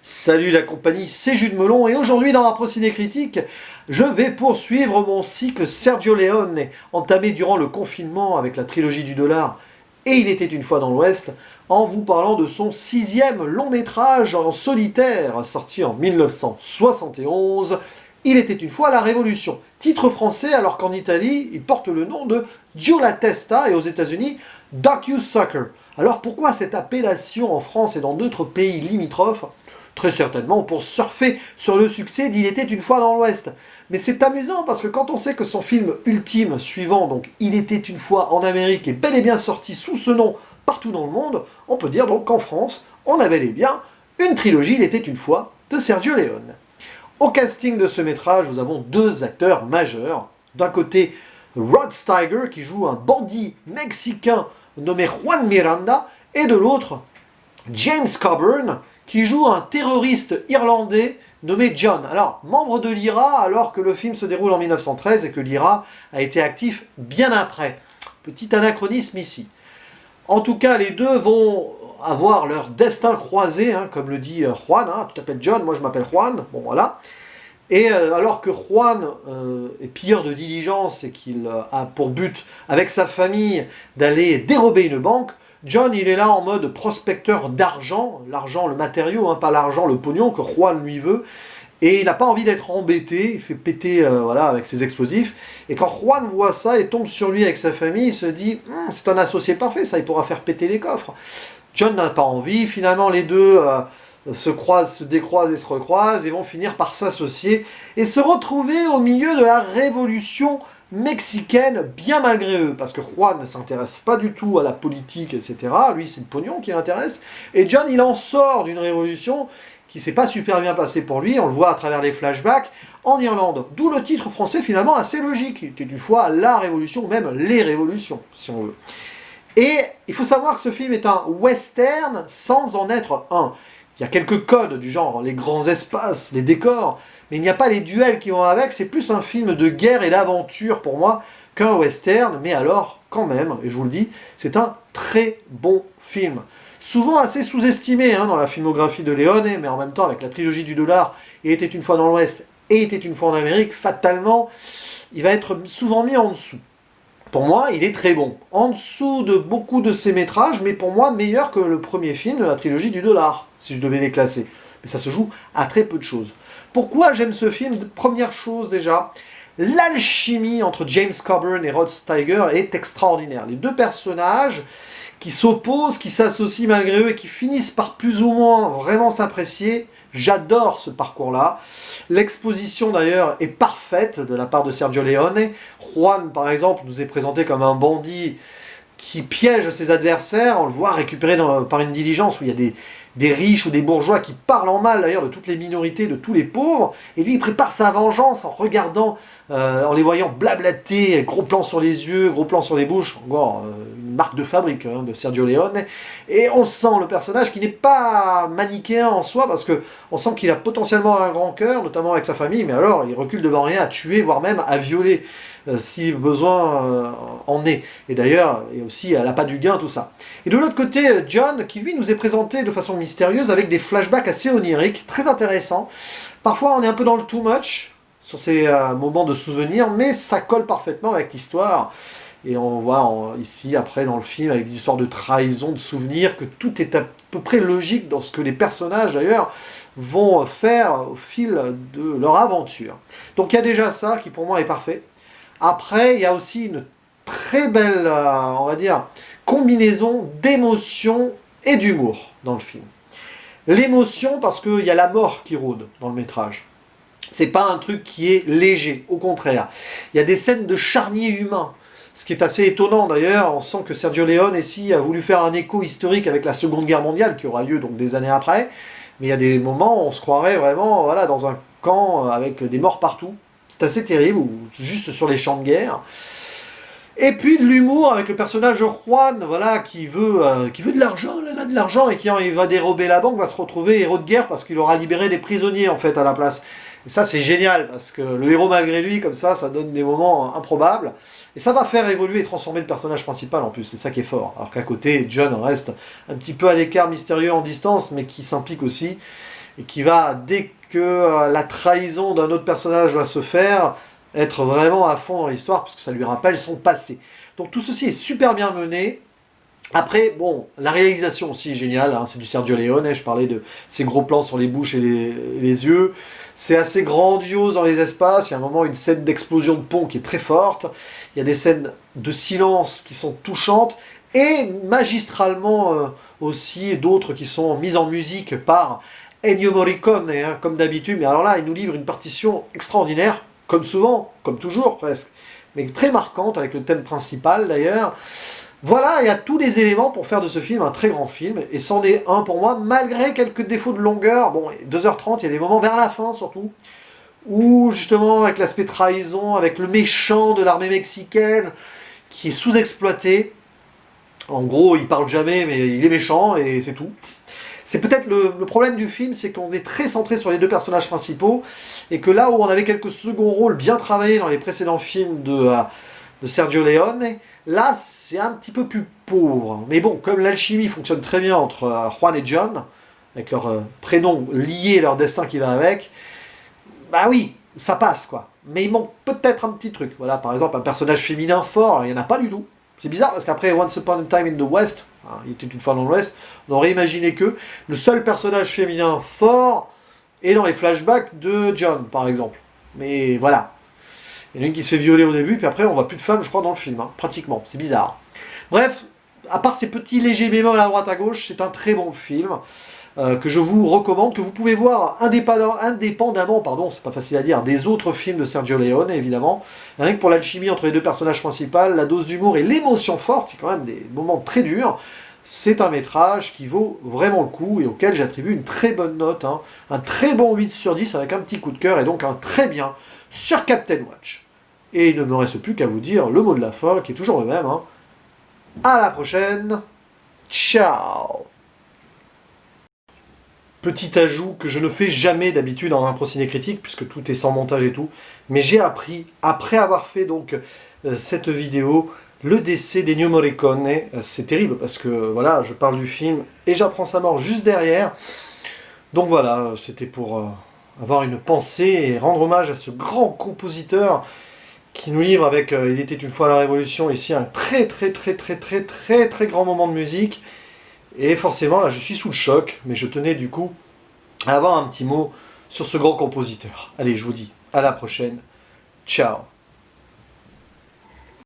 Salut la compagnie, c'est Jules Melon et aujourd'hui dans ma procédé critique, je vais poursuivre mon cycle Sergio Leone, entamé durant le confinement avec la trilogie du dollar et Il était une fois dans l'Ouest, en vous parlant de son 6e long métrage en solitaire, sorti en 1971, Il était une fois la Révolution. Titre français alors qu'en Italie, il porte le nom de Giulia Testa et aux États-Unis, Docu-Sucker. Alors pourquoi cette appellation en France et dans d'autres pays limitrophes? Très certainement pour surfer sur le succès d'Il était une fois dans l'Ouest. Mais c'est amusant parce que quand on sait que son film ultime suivant, donc Il était une fois en Amérique, est bel et bien sorti sous ce nom partout dans le monde, on peut dire donc qu'en France, on a bel et bien une trilogie Il était une fois de Sergio Leone. Au casting de ce métrage, nous avons deux acteurs majeurs. D'un côté, Rod Steiger qui joue un bandit mexicain nommé Juan Miranda, et de l'autre, James Coburn qui joue un terroriste irlandais nommé John. Alors, membre de l'IRA alors que le film se déroule en 1913 et que l'IRA a été actif bien après. Petit anachronisme ici. En tout cas, les deux vont avoir leur destin croisé, hein, comme le dit Juan. Hein, tu t'appelles John, moi je m'appelle Juan. Bon voilà. Et alors que Juan est pilleur de diligence et qu'il a pour but, avec sa famille, d'aller dérober une banque, John, il est là en mode prospecteur d'argent, l'argent, le matériau, hein, pas l'argent, le pognon que Juan lui veut, et il n'a pas envie d'être embêté, il fait péter voilà, avec ses explosifs, et quand Juan voit ça et tombe sur lui avec sa famille, il se dit c'est un associé parfait, ça, il pourra faire péter les coffres. John n'a pas envie, finalement les deux se croisent, se décroisent et se recroisent, et vont finir par s'associer, et se retrouver au milieu de la révolution mexicaine, bien malgré eux, parce que Juan ne s'intéresse pas du tout à la politique, etc. Lui, c'est le pognon qui l'intéresse. Et John, il en sort d'une révolution qui s'est pas super bien passée pour lui, on le voit à travers les flashbacks, en Irlande. D'où le titre français, finalement, assez logique. C'était une fois la révolution, ou même les révolutions, si on veut. Et il faut savoir que ce film est un western sans en être un. Il y a quelques codes du genre, les grands espaces, les décors, mais il n'y a pas les duels qui vont avec, c'est plus un film de guerre et d'aventure pour moi qu'un western, mais alors, quand même, et je vous le dis, c'est un très bon film. Souvent assez sous-estimé hein, dans la filmographie de Leone, mais en même temps avec la trilogie du dollar, Il était une fois dans l'Ouest, et était une fois en Amérique, fatalement, il va être souvent mis en dessous. Pour moi, il est très bon. En dessous de beaucoup de ses métrages, mais pour moi, meilleur que le premier film de la trilogie du dollar, si je devais les classer. Mais ça se joue à très peu de choses. Pourquoi j'aime ce film? Première chose déjà, l'alchimie entre James Coburn et Rod Steiger est extraordinaire. Les deux personnages qui s'opposent, qui s'associent malgré eux et qui finissent par plus ou moins vraiment s'apprécier. J'adore ce parcours-là. L'exposition d'ailleurs est parfaite de la part de Sergio Leone. Juan, par exemple, nous est présenté comme un bandit qui piège ses adversaires. On le voit récupéré par une diligence où il y a des riches ou des bourgeois qui parlent en mal d'ailleurs de toutes les minorités, de tous les pauvres. Et lui, il prépare sa vengeance en regardant, en les voyant blablater, gros plan sur les yeux, gros plan sur les bouches. Encore une marque de fabrique hein, de Sergio Leone. Et on sent le personnage qui n'est pas manichéen en soi, parce que on sent qu'il a potentiellement un grand cœur, notamment avec sa famille, mais alors il recule devant rien à tuer, voire même à violer, si besoin en est. Et d'ailleurs, et aussi à l'appât du gain, tout ça. Et de l'autre côté, John, qui lui nous est présenté de façon mystérieuse, avec des flashbacks assez oniriques, très intéressants. Parfois, on est un peu dans le too much, sur ces moments de souvenirs, mais ça colle parfaitement avec l'histoire. Et on voit ici, après, dans le film, avec des histoires de trahison, de souvenirs, que tout est à peu près logique dans ce que les personnages, d'ailleurs, vont faire au fil de leur aventure. Donc il y a déjà ça, qui pour moi est parfait. Après, il y a aussi une très belle, on va dire, combinaison d'émotion et d'humour dans le film. L'émotion, parce qu'il y a la mort qui rôde dans le métrage. C'est pas un truc qui est léger, au contraire. Il y a des scènes de charnier humain. Ce qui est assez étonnant d'ailleurs, on sent que Sergio Leone ici a voulu faire un écho historique avec la Seconde Guerre mondiale, qui aura lieu donc des années après, mais il y a des moments où on se croirait vraiment voilà, dans un camp avec des morts partout. C'est assez terrible, ou juste sur les champs de guerre. Et puis de l'humour avec le personnage de Juan, voilà, qui veut de l'argent, là, de l'argent, et qui il va dérober la banque, va se retrouver héros de guerre parce qu'il aura libéré des prisonniers en fait à la place. Et ça c'est génial, parce que le héros malgré lui, comme ça donne des moments improbables. Et ça va faire évoluer et transformer le personnage principal en plus, c'est ça qui est fort. Alors qu'à côté, John reste un petit peu à l'écart, mystérieux, en distance, mais qui s'implique aussi. et qui va, dès que la trahison d'un autre personnage va se faire, être vraiment à fond dans l'histoire, parce que ça lui rappelle son passé. Donc tout ceci est super bien mené. Après, bon, la réalisation aussi est géniale, hein, c'est du Sergio Leone, je parlais de ces gros plans sur les bouches et les yeux. C'est assez grandiose dans les espaces, il y a un moment une scène d'explosion de pont qui est très forte, il y a des scènes de silence qui sont touchantes, et magistralement aussi d'autres qui sont mises en musique par Ennio Morricone, hein, comme d'habitude, mais alors là, il nous livre une partition extraordinaire, comme souvent, comme toujours presque, mais très marquante avec le thème principal d'ailleurs. Voilà, il y a tous les éléments pour faire de ce film un très grand film, et c'en est un pour moi, malgré quelques défauts de longueur. Bon, 2h30, il y a des moments vers la fin surtout, où justement avec l'aspect trahison, avec le méchant de l'armée mexicaine, qui est sous-exploité. En gros, il parle jamais, mais il est méchant, et c'est tout. C'est peut-être le problème du film, c'est qu'on est très centré sur les deux personnages principaux, et que là où on avait quelques seconds rôles bien travaillés dans les précédents films de Sergio Leone, là c'est un petit peu plus pauvre. Mais bon, comme l'alchimie fonctionne très bien entre Juan et John, avec leur prénom lié et leur destin qui va avec, bah oui, ça passe quoi. Mais il manque peut-être un petit truc. Voilà, par exemple, un personnage féminin fort, il n'y en a pas du tout. C'est bizarre parce qu'après Once Upon a Time in the West, hein, il était une fois dans l'Ouest, on aurait imaginé que le seul personnage féminin fort est dans les flashbacks de John, par exemple. Mais voilà. Il y en a une qui se fait violer au début, puis après on voit plus de femmes, je crois, dans le film, hein, pratiquement. C'est bizarre. Bref, à part ces petits légers bémols à droite à gauche, c'est un très bon film que je vous recommande, que vous pouvez voir indépendamment, pardon, c'est pas facile à dire, des autres films de Sergio Leone, évidemment. Rien que pour l'alchimie entre les deux personnages principaux, la dose d'humour et l'émotion forte, c'est quand même des moments très durs. C'est un métrage qui vaut vraiment le coup et auquel j'attribue une très bonne note, hein, un très bon 8/10 avec un petit coup de cœur et donc un très bien sur Captain Watch. Et il ne me reste plus qu'à vous dire le mot de la fin qui est toujours le même. Hein. À la prochaine. Ciao. Petit ajout que je ne fais jamais d'habitude en impro ciné-critique, puisque tout est sans montage et tout, mais j'ai appris, après avoir fait donc cette vidéo, le décès d'Ennio Morricone. C'est terrible, parce que voilà, je parle du film et j'apprends sa mort juste derrière. Donc voilà, c'était pour avoir une pensée et rendre hommage à ce grand compositeur qui nous livre avec Il était une fois la Révolution, ici un très grand moment de musique. Et forcément, là, je suis sous le choc, mais je tenais du coup à avoir un petit mot sur ce grand compositeur. Allez, je vous dis à la prochaine. Ciao.